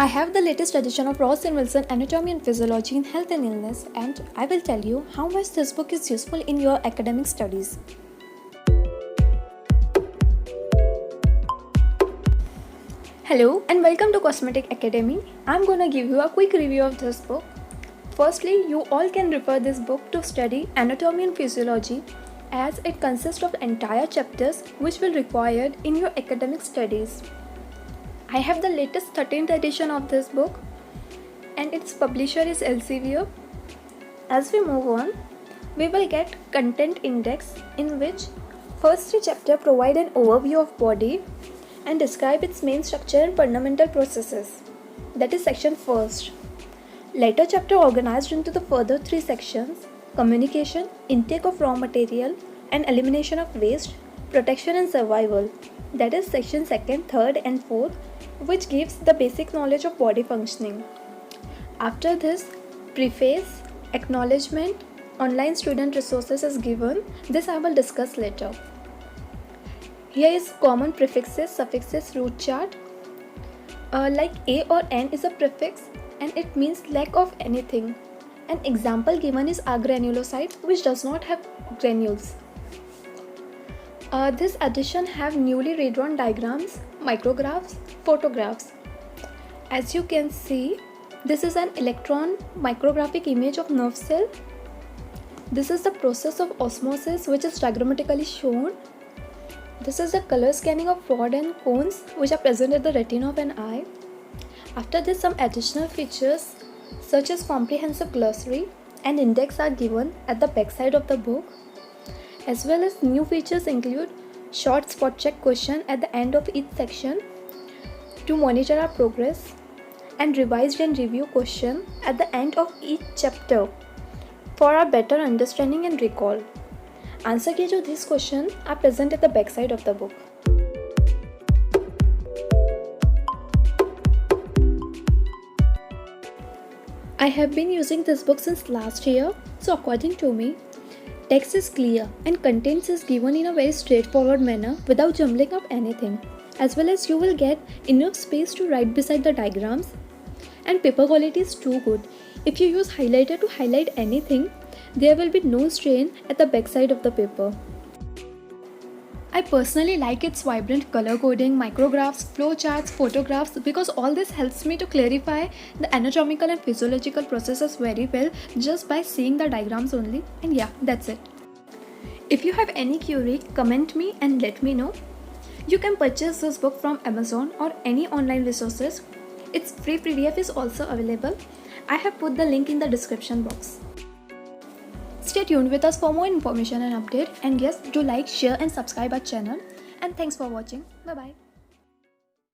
I have the latest edition of Ross and Wilson Anatomy and Physiology in Health and Illness, and I will tell you how much this book is useful in your academic studies. Hello and welcome to Cosmetic Academy. I'm gonna give you a quick review of this book. Firstly, you all can refer this book to study anatomy and physiology, as it consists of entire chapters which will be required in your academic studies. I have the latest 13th edition of this book and its publisher is Elsevier. As we move on, we will get content index, in which first three chapters provide an overview of body and describe its main structure and fundamental processes. That is section first. Later chapter organized into the further three sections: communication, intake of raw material, and elimination of waste, protection and survival. That is section second, third and fourth, which gives the basic knowledge of body functioning. After this, preface, acknowledgement, online student resources is given. This I will discuss later. Here is common prefixes, suffixes, root chart. Like A or N is a prefix and it means lack of anything. An example given is agranulocyte, which does not have granules. This edition have newly redrawn diagrams, micrographs, photographs. As you can see, this is an electron micrographic image of nerve cell. This is the process of osmosis, which is diagrammatically shown. This is the color scanning of rod and cones which are present at the retina of an eye. After this, some additional features such as comprehensive glossary and index are given at the backside of the book. As well as new features include short spot check question at the end of each section to monitor our progress, and revised and review question at the end of each chapter for our better understanding and recall. Answer key to these questions are present at the backside of the book. I have been using this book since last year, so according to me, text is clear and contents is given in a very straightforward manner without jumbling up anything, as well as you will get enough space to write beside the diagrams, and paper quality is too good. If you use highlighter to highlight anything, there will be no strain at the backside of the paper. I personally like its vibrant color coding, micrographs, flowcharts, photographs, because all this helps me to clarify the anatomical and physiological processes very well just by seeing the diagrams only. And yeah, that's it. If you have any query, comment me and let me know. You can purchase this book from Amazon or any online resources. Its free PDF is also available. I have put the link in the description box. Stay tuned with us for more information and update, and yes, do like, share and subscribe our channel, and thanks for watching. Bye bye.